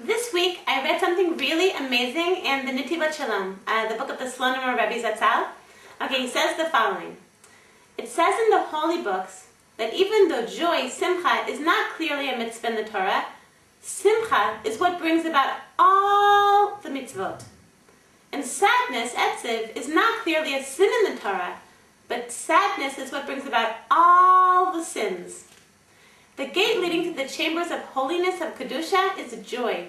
This week I read something really amazing in the Netivat Shalom, the book of the Slonim Rebbe Zatzal. Okay, he says the following. It says in the holy books that even though joy, simcha, is not clearly a mitzvah in the Torah, simcha is what brings about all the mitzvot. And sadness, etziv, is not clearly a sin in the Torah, but sadness is what brings about all the sins. The gate leading to the chambers of holiness of Kedusha is joy.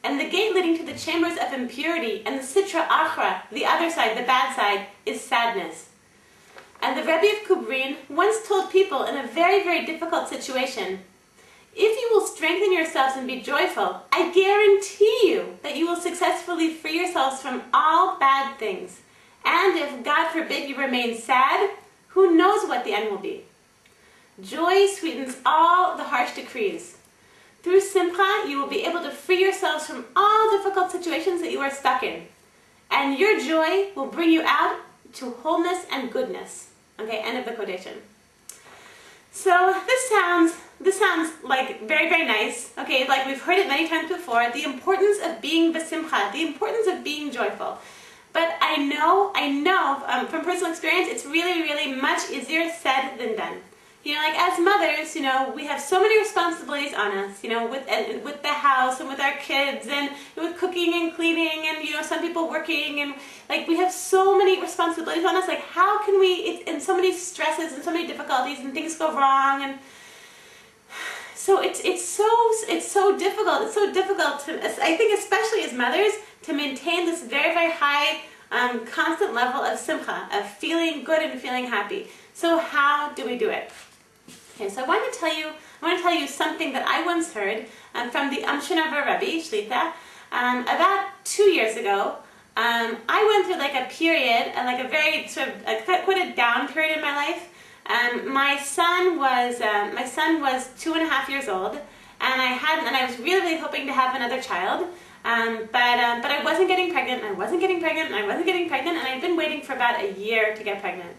And the gate leading to the chambers of impurity and the Sitra Achra, the other side, the bad side, is sadness. And the Rebbe of Kubrin once told people in a very, very difficult situation, if you will strengthen yourselves and be joyful, I guarantee you that you will successfully free yourselves from all bad things. And if, God forbid, you remain sad, who knows what the end will be. Joy sweetens all the harsh decrees. Through simcha, you will be able to free yourselves from all difficult situations that you are stuck in. And your joy will bring you out to wholeness and goodness. Okay, end of the quotation. So this sounds like very, very nice. Okay, like we've heard it many times before, the importance of being besimcha, the importance of being joyful. But I know from personal experience, it's really, really much easier said than done. You know, like as mothers, you know, we have so many responsibilities on us, you know, with the house and with our kids and with cooking and cleaning and, you know, some people working and like we have so many responsibilities on us. Like how can we, and so many stresses and so many difficulties and things go wrong, and so it's so difficult. It's so difficult to, I think especially as mothers, to maintain this very, very high constant level of simcha, of feeling good and feeling happy. So how do we do it? Okay, so I want to tell you something that I once heard from the Amshinover Rebbe Shlita about 2 years ago. I went through like a period, like a very sort of quite a down period in my life. My son was 2.5 years old, and I was really, really hoping to have another child. But I wasn't getting pregnant, and I wasn't getting pregnant, and I wasn't getting pregnant, and I'd been waiting for about a year to get pregnant.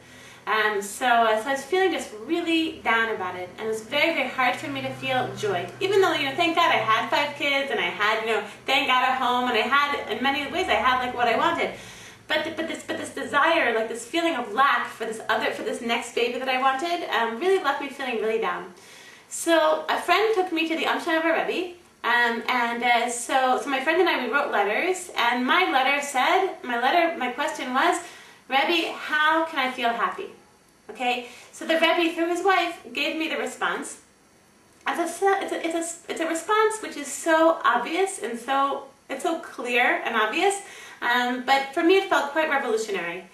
So I was feeling just really down about it, and it was very, very hard for me to feel joy. Even though, you know, thank God I had 5 kids, and I had, you know, thank God a home, and I had, in many ways, I had like what I wanted. But this desire, like this feeling of lack for this next baby that I wanted, really left me feeling really down. So a friend took me to the Amshinover Rebbe. So my friend and I, we wrote letters, and my question was, Rebbe, how can I feel happy? Okay, so the Rebbe, through his wife, gave me the response. It's a response which is so obvious and it's so clear and obvious, but for me it felt quite revolutionary.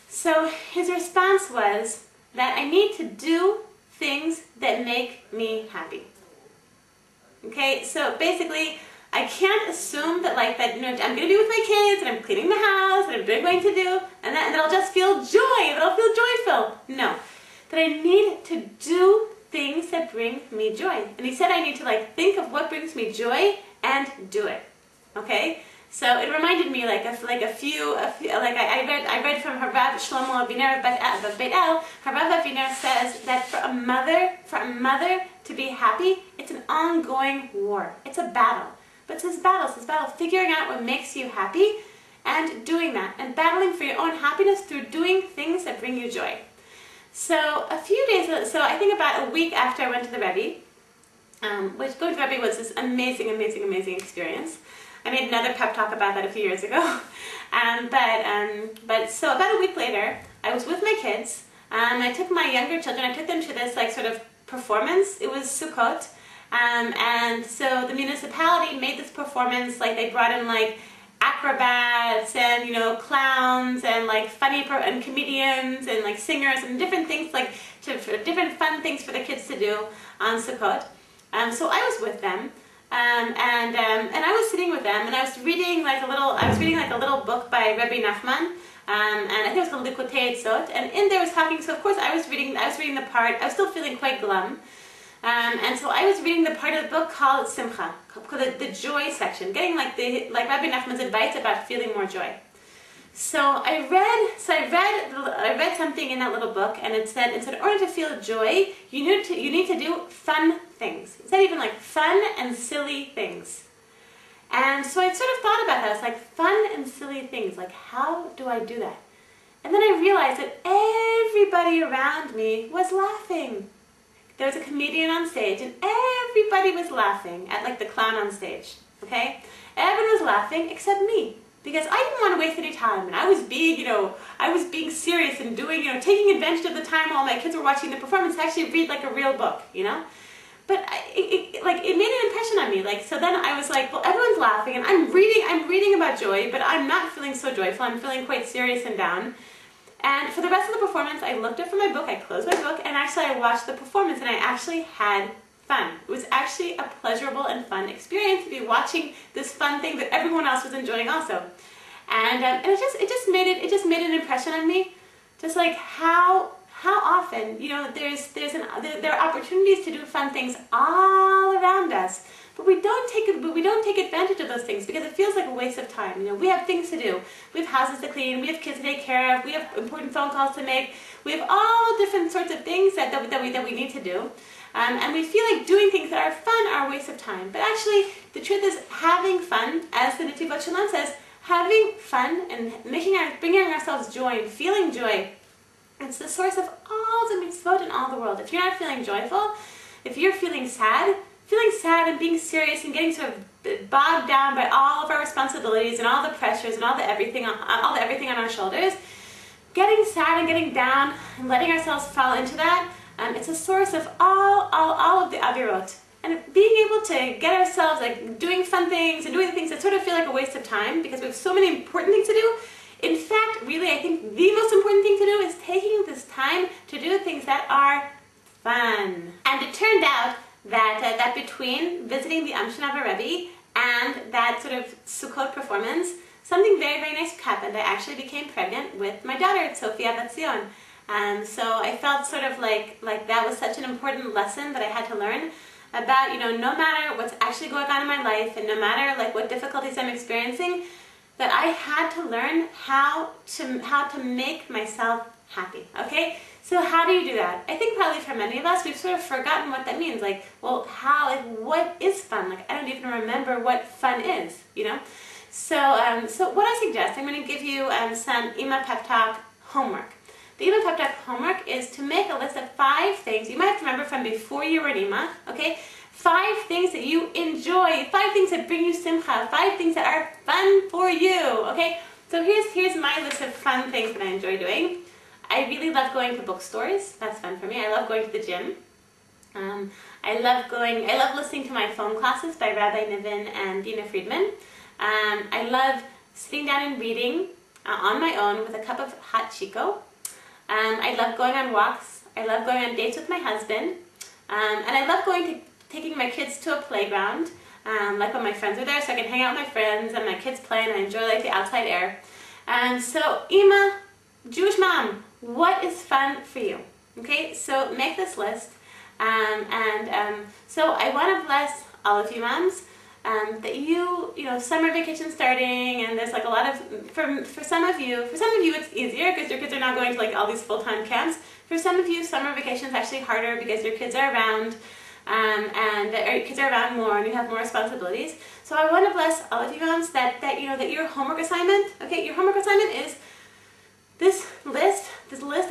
So his response was that I need to do things that make me happy. Okay, so basically, I can't assume that you know, I'm going to be with my kids and I'm cleaning the house and I'm doing what I need to do and that I'll just feel joy, that I'll feel joyful. No, that I need to do things that bring me joy. And he said I need to think of what brings me joy and do it. Okay, so it reminded me I read from Harav Shlomo Aviner of Beit El. Harav Aviner says that for a mother to be happy, it's an ongoing war. It's a battle. But it's this battle figuring out what makes you happy and doing that, and battling for your own happiness through doing things that bring you joy. So I think about a week after I went to the Rebbe, which going to the Rebbe was this amazing, amazing, amazing experience. I made another pep talk about that a few years ago. So about a week later, I was with my kids. I took my younger children, I took them to this sort of performance. It was Sukkot. And so the municipality made this performance, they brought in acrobats and, you know, clowns and funny and comedians and singers and different things, different fun things for the kids to do on Sukkot. So I was with them, and I was sitting with them, and I was reading a little book by Rebbe Nachman. And I think it was called Likutei Eitzot, and in there was talking, so of course I was reading the part, I was still feeling quite glum, and so I was reading the part of the book called Simcha, called the joy section, getting Rabbi Nachman's advice about feeling more joy. So I read something in that little book, and it said in order to feel joy, you need to do fun things. It said even fun and silly things. And so I sort of thought about that. It's like fun and silly things. Like, how do I do that? And then I realized that everybody around me was laughing. There was a comedian on stage and everybody was laughing at like the clown on stage, okay? Everyone was laughing except me because I didn't want to waste any time, and I was being, I was being serious and doing, taking advantage of the time while my kids were watching the performance to actually read like a real book, But it made an impression on me. Like, so then I was like, well, everyone's laughing and I'm reading about joy, but I'm not feeling so joyful. I'm feeling quite serious and down. And for the rest of the performance, I looked up from my book, I closed my book, and actually I watched the performance and I actually had fun. It was actually a pleasurable and fun experience to be watching this fun thing that everyone else was enjoying also. And it just made an impression on me, just like how often, there are opportunities to do fun things all around us, but we don't take advantage of those things because it feels like a waste of time. We have things to do. We have houses to clean. We have kids to take care of. We have important phone calls to make. We have all different sorts of things that we need to do, and we feel like doing things that are fun are a waste of time. But actually, the truth is, having fun, as the Netivat Shalom says, having fun and bringing ourselves joy and feeling joy. It's the source of all the mitzvot in all the world. If you're not feeling joyful, if you're feeling sad and being serious and getting sort of bogged down by all of our responsibilities and all the pressures and all the everything on our shoulders, getting sad and getting down and letting ourselves fall into that, it's a source of all of the avirot. And being able to get ourselves like doing fun things and doing the things that sort of feel like a waste of time because we have so many important things to do. In fact, really, I think the most important thing to do is taking this time to do things that are fun. And it turned out that between visiting the Amshinaber Rebbe and that sort of Sukkot performance, something very, very nice happened. I actually became pregnant with my daughter, Sophia Batzion. So I felt sort of like that was such an important lesson that I had to learn about, no matter what's actually going on in my life and no matter like what difficulties I'm experiencing, that I had to learn how to make myself happy, okay? So how do you do that? I think probably for many of us, we've sort of forgotten what that means. Like, well, what is fun? Like, I don't even remember what fun is, So what I suggest, I'm going to give you some Ima Pep Talk homework. The Ima Pep Talk homework is to make a list of 5 things you might have to remember from before you were an Ima, okay? 5 things that you enjoy, 5 things that bring you simcha, 5 things that are fun for you, okay? So here's my list of fun things that I enjoy doing. I really love going to bookstores. That's fun for me. I love going to the gym. I love listening to my phone classes by Rabbi Niven and Dina Friedman. I love sitting down and reading on my own with a cup of hot Chico. I love going on walks. I love going on dates with my husband. And I love taking my kids to a playground, like when my friends are there, so I can hang out with my friends and my kids play and I enjoy like the outside air. So Ima, Jewish mom, what is fun for you? Okay, so make this list. So I want to bless all of you moms that summer vacation starting, and there's like a lot of for some of you it's easier because your kids are not going to like all these full-time camps. For some of you, summer vacation is actually harder because your kids are around. Your kids are around more and you have more responsibilities. So I want to bless all of you moms that your homework assignment, okay, your homework assignment is this list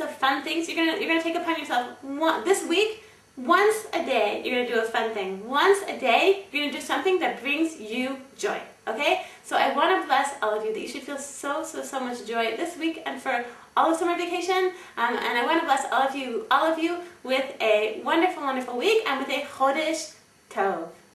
of fun things you're gonna take upon yourself this week. Once a day, you're gonna do a fun thing. Once a day, you're gonna do something that brings you joy. Okay? So I want to bless all of you that you should feel so much joy this week and for all of summer vacation. And I want to bless all of you with a wonderful week and with a Chodesh Tov.